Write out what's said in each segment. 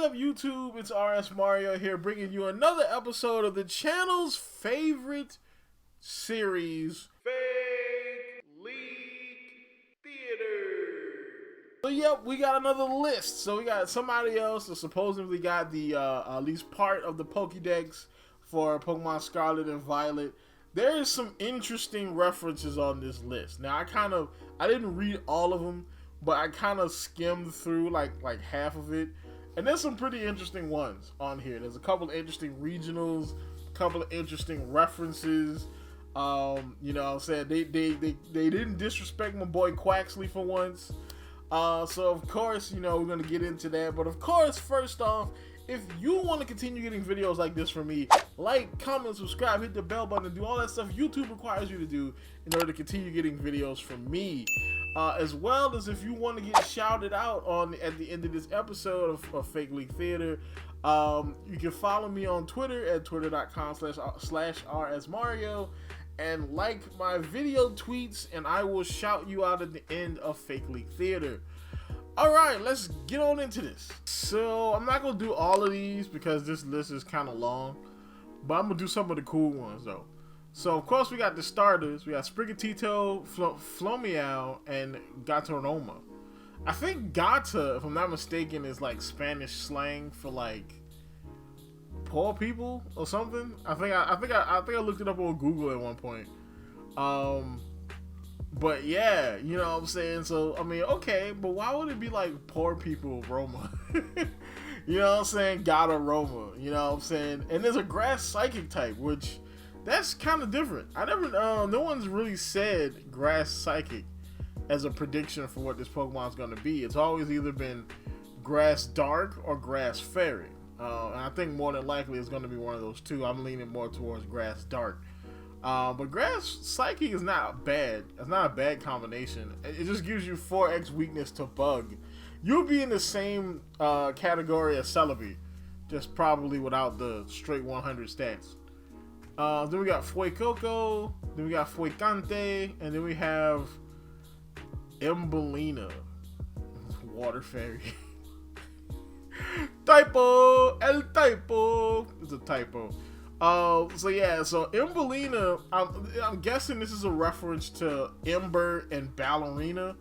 up, YouTube? It's RSMario here, bringing you another episode of the channel's favorite series, Fake Leak Theater. So, yep, we got another list. So, we got somebody else that supposedly got the at least part of the PokeDex for Pokemon Scarlet and Violet. There is some interesting references on this list. Now, I didn't read all of them, but I kind of skimmed through like half of it. And there's some pretty interesting ones on here. There's a couple of interesting regionals, a couple of interesting references. You know what I'm saying? They didn't disrespect my boy Quaxley for once. So of course, you know, we're gonna get into that. But of course, first off, if you want to continue getting videos like this from me, like, comment, subscribe, hit the bell button, do all that stuff YouTube requires you to do in order to continue getting videos from me. As well as if you want to get shouted out on at the end of this episode of Fake Leak Theater, you can follow me on Twitter at twitter.com/rsmario and like my video tweets, and I will shout you out at the end of Fake Leak Theater. Alright, let's get on into this. So, I'm not going to do all of these because this list is kind of long, but I'm going to do some of the cool ones though. So, of course, we got the starters. We got Sprigatito, Flomeow, and Gatoroma. I think Gata, if I'm not mistaken, is like Spanish slang for like poor people or something. I think I looked it up on Google at one point. But yeah, you know what I'm saying? So, I mean, okay, but why would it be like poor people Roma? You know what I'm saying? Gatoroma, you know what I'm saying? And there's a grass psychic type, which that's kind of different. No one's really said grass psychic as a prediction for what this Pokemon's going to be. It's always either been grass dark or grass fairy. And I think more than likely it's going to be one of those two. I'm leaning more towards grass dark. But grass psychic is not bad. It's not a bad combination. It just gives you 4x weakness to bug. You'll be in the same category as Celebi, just probably without the straight 100 stats. Then we got Fuecoco, then we got Fuecante, and then we have Embellina, water fairy. Typo, el typo. It's a typo. So yeah, so Embellina, I'm guessing this is a reference to Ember and Ballerina.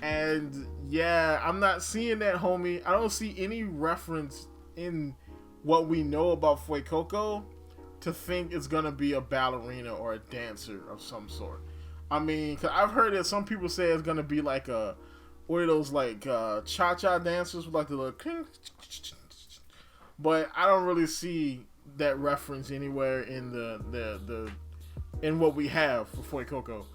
And yeah, I'm not seeing that, homie. I don't see any reference in what we know about Fuecoco to think it's gonna be a ballerina or a dancer of some sort. I mean, cause I've heard that some people say it's gonna be like one of those like cha-cha dancers with like the little cling, but I don't really see that reference anywhere in in what we have for Fuecoco.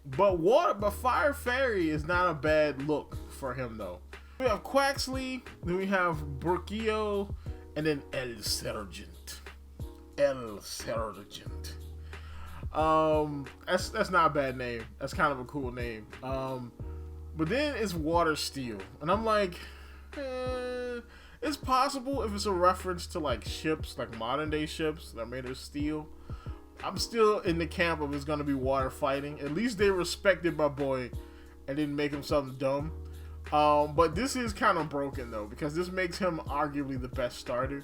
But Fire Fairy is not a bad look for him though. We have Quaxley, then we have Burrito, and then El Sergeant. That's not a bad name. That's kind of a cool name. But then it's Water Steel, and I'm like, it's possible if it's a reference to like ships, like modern day ships that are made of steel. I'm still in the camp of it's gonna be water fighting. At least they respected my boy and didn't make him something dumb. But this is kind of broken though, because this makes him arguably the best starter.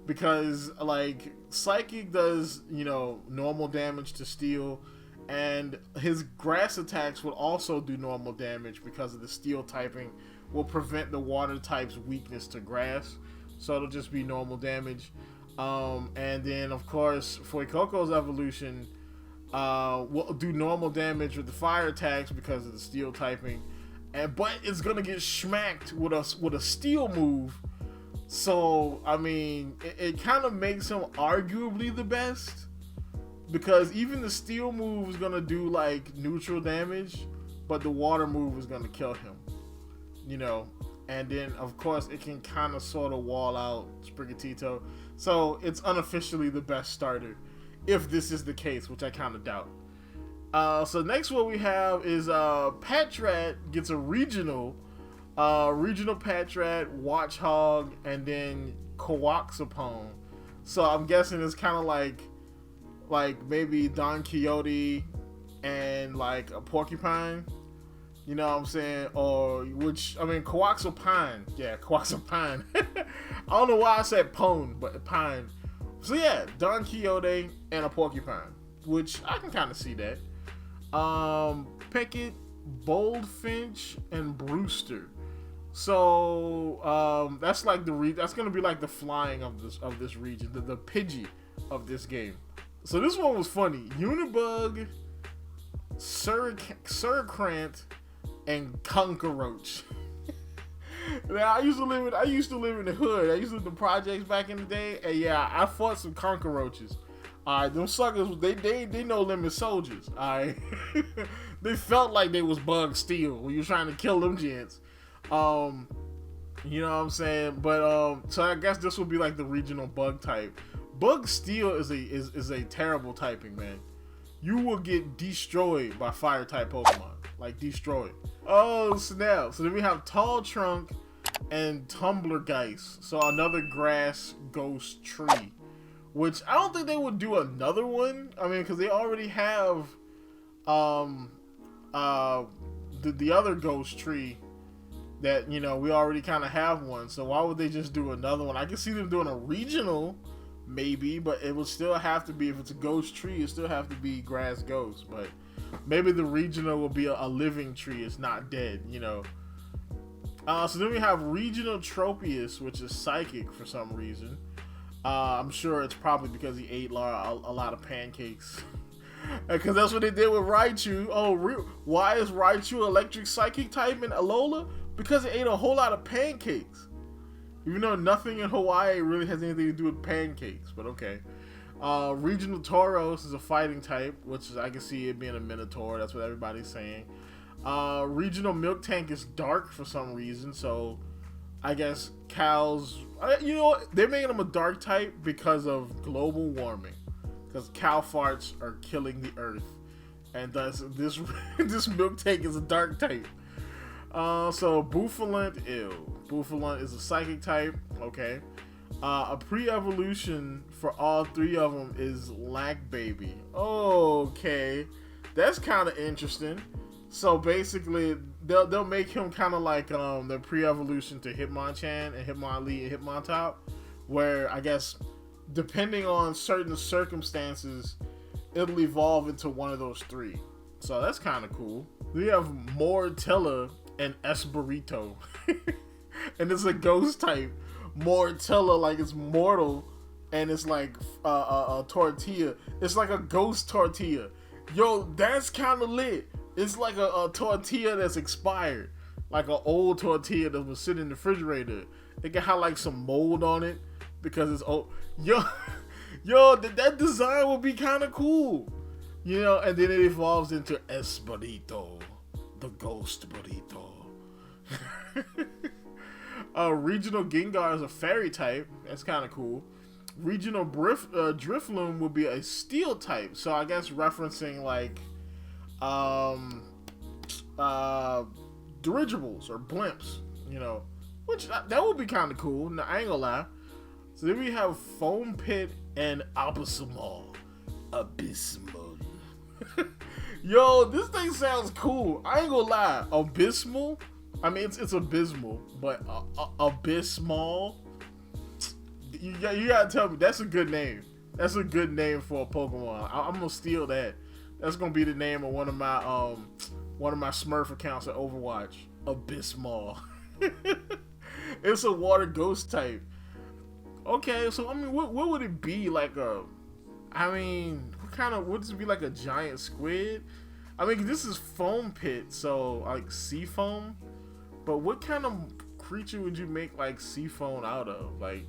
Because like Psychic does, you know, normal damage to steel, and his grass attacks will also do normal damage because of the steel typing will prevent the water type's weakness to grass, so it'll just be normal damage. And then of course Fuecoco's evolution will do normal damage with the fire attacks because of the steel typing, but it's gonna get smacked with a steel move. So, I mean, it kind of makes him arguably the best, because even the steel move is going to do, like, neutral damage, but the water move is going to kill him, you know. And then, of course, it can kind of sort of wall out Sprigatito. So, it's unofficially the best starter, if this is the case, which I kind of doubt. So, next what we have is Patrat gets a regional Patrat, Watchhog, and then Coaxapone. So I'm guessing it's kind of like maybe Don Quixote and like a Porcupine. You know what I'm saying? Or Coaxopine. Yeah, Coaxopine. I don't know why I said pone, but pine. So yeah, Don Quixote and a porcupine, which I can kind of see that. Pickett, Boldfinch, and Brewster. So that's like that's gonna be like the flying of this region, the Pidgey of this game. So this one was funny. Unibug, Suricrant, and Conquerroach. Now I used to live in the hood. I used to live in the projects back in the day, and yeah, I fought some Conquerroaches. Alright, them suckers, they no limit soldiers. Alright. They felt like they was bug steel when you were trying to kill them gents. You know what I'm saying? But so I guess this will be like the regional bug type. Bug steel is a terrible typing, man. You will get destroyed by fire type Pokemon. Like destroyed. Oh snap. So then we have Tall Trunk and Tumblergeist. So another grass ghost tree. Which I don't think they would do another one. I mean, because they already have the other ghost tree that, you know, we already kind of have one. So why would they just do another one? I can see them doing a regional, maybe, but it would still have to be, if it's a ghost tree, it still have to be grass ghost. But maybe the regional will be a living tree. It's not dead, you know. So then we have Regional Tropius, which is psychic for some reason. I'm sure it's probably because he ate a lot of pancakes. Because that's what they did with Raichu. Oh, why is Raichu electric psychic type in Alola? Because it ate a whole lot of pancakes. Even though nothing in Hawaii really has anything to do with pancakes. But okay. Regional Tauros is a fighting type, which is, I can see it being a Minotaur. That's what everybody's saying. Regional Milk Tank is dark for some reason. So I guess cows, you know what? They're making them a dark type because of global warming. Because cow farts are killing the earth. And thus, this milk tank is a dark type. So Bouffalant, Bouffalant is a psychic type. Okay. A pre-evolution for all three of them is Lack Baby. Okay. That's kind of interesting. So basically, they'll make him kind of like the pre-evolution to Hitmonchan and Hitmonlee and Hitmontop, where I guess depending on certain circumstances, it'll evolve into one of those three. So that's kind of cool. We have Mortilla and Burrito, and it's a ghost type. Mortilla, like it's mortal, and it's like a tortilla. It's like a ghost tortilla. Yo, that's kind of lit. It's like a tortilla that's expired. Like an old tortilla that was sitting in the refrigerator. It can have like some mold on it because it's old. Yo, that design would be kind of cool. You know, and then it evolves into Burrito, the ghost burrito. Regional Gengar is a fairy type. That's kind of cool. Regional Drifloon will be a steel type. So I guess referencing like dirigibles or blimps, you know, which that would be kind of cool. No, I ain't gonna lie. So then we have Foam Pit and Abysmal. Yo, this thing sounds cool. I ain't gonna lie. Abysmal. I mean, it's abysmal, but Abysmal. You gotta tell me that's a good name. That's a good name for a Pokemon. I'm gonna steal that. That's gonna be the name of one of my Smurf accounts at Overwatch. Abysmal. It's a water ghost type. Okay, so I mean, what would it be like would this be like a giant squid? I mean, this is Foam Pit, so like sea foam. But what kind of creature would you make like sea foam out of? Like,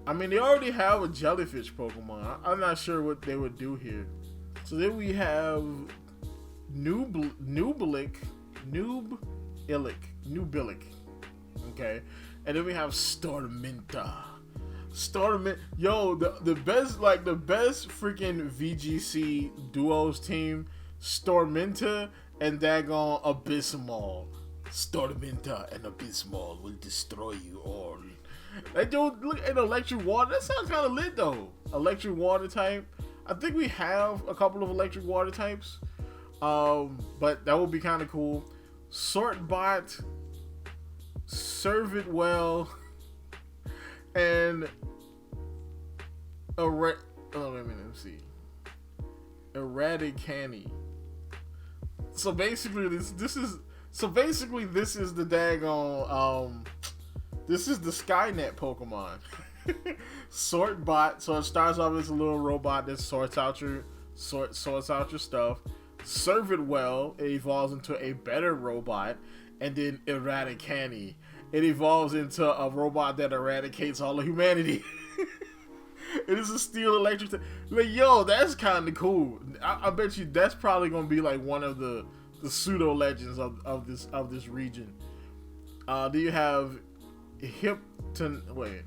I mean, they already have a jellyfish Pokemon. I'm not sure what they would do here. So then we have Nubilic. Okay, and then we have Storminta. Yo, the best freaking VGC duos team, Storminta and daggone Abysmal. Storminta and Abysmal will destroy you all. They don't look at electric water. That sounds kind of lit though. Electric water type. I think we have a couple of electric water types. But that would be kind of cool. Sortbot, Serve It Well, and let me see. Eradicani. So basically, this is the daggone this is the Skynet Pokemon. Sortbot. So it starts off as a little robot that sorts out your stuff. Serve It Well. It evolves into a better robot, and then Eradicani. It evolves into a robot that eradicates all of humanity. It is a steel electric. Like, yo, that's kind of cool. I bet you that's probably gonna be like one of the pseudo legends of this region. Do you have Hypnotor,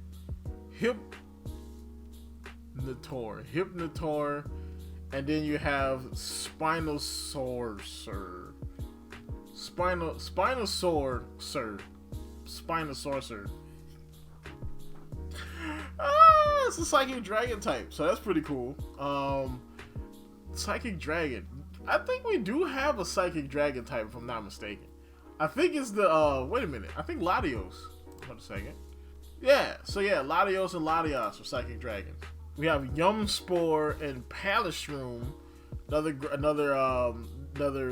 and then you have Spinosaurus. It's a psychic dragon type, so that's pretty cool. Psychic dragon. I think we do have a psychic dragon type, if I'm not mistaken. I think it's the wait a minute. I think Latios. Hold a second. Yeah. So yeah, Latios and Latios are psychic dragons. We have Yumspore and Palishroom. Another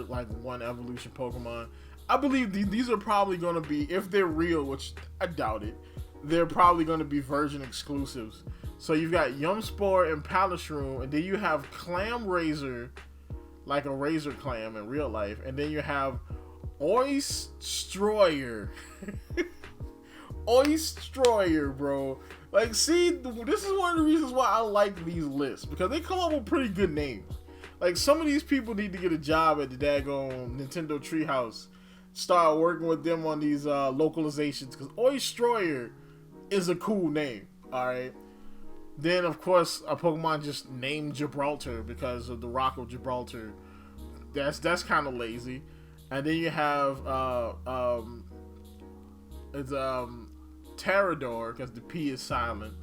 like one evolution Pokemon. I believe these are probably going to be, if they're real, which I doubt it, they're probably going to be version exclusives. So you've got Yumspore and Palishroom, and then you have Clam Razor, like a razor clam in real life, and then you have Oystroyer. Oystroyer, bro. Like, see, this is one of the reasons why I like these lists, because they come up with pretty good names. Like, some of these people need to get a job at the daggone Nintendo Treehouse. Start working with them on these localizations, because Oystroyer is a cool name, alright? Then, of course, a Pokemon just named Gibraltar because of the Rock of Gibraltar. That's kind of lazy. And then you have Terrador, because the P is silent.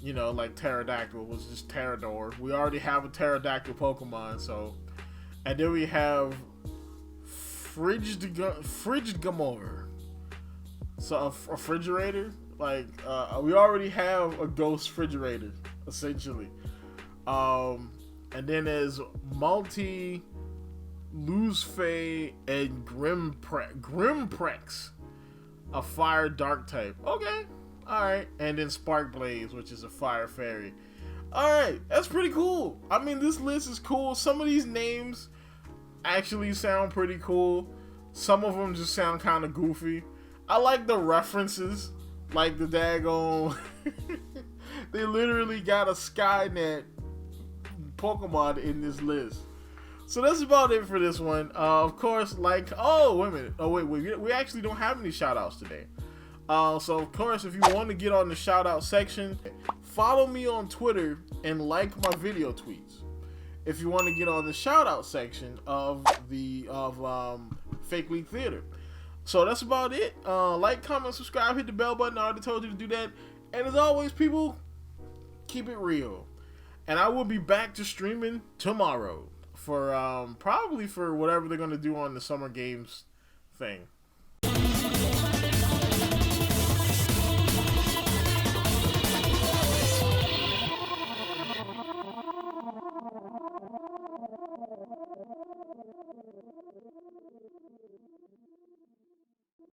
You know, like Pterodactyl was just Terrador. We already have a Pterodactyl Pokemon, so. And then we have Frigidgamor. So a refrigerator. Like, we already have a ghost refrigerator, essentially. And then there's Luzfey and Grimprex, a fire dark type. Okay, alright. And then Sparkblaze, which is a fire fairy. Alright, that's pretty cool. I mean, this list is cool. Some of these names actually sound pretty cool. Some of them just sound kind of goofy. I like the references. Like the daggone, they literally got a Skynet Pokemon in this list. So that's about it for this one. Of course, like, oh, wait a minute. Oh, wait, we actually don't have any shout outs today. So of course, if you want to get on the shout out section, follow me on Twitter and like my video tweets. If you want to get on the shout out section of Fake League Theater. So that's about it. Like, comment, subscribe, hit the bell button. I already told you to do that. And as always, people, keep it real. And I will be back to streaming tomorrow for probably for whatever they're going to do on the Summer Games thing.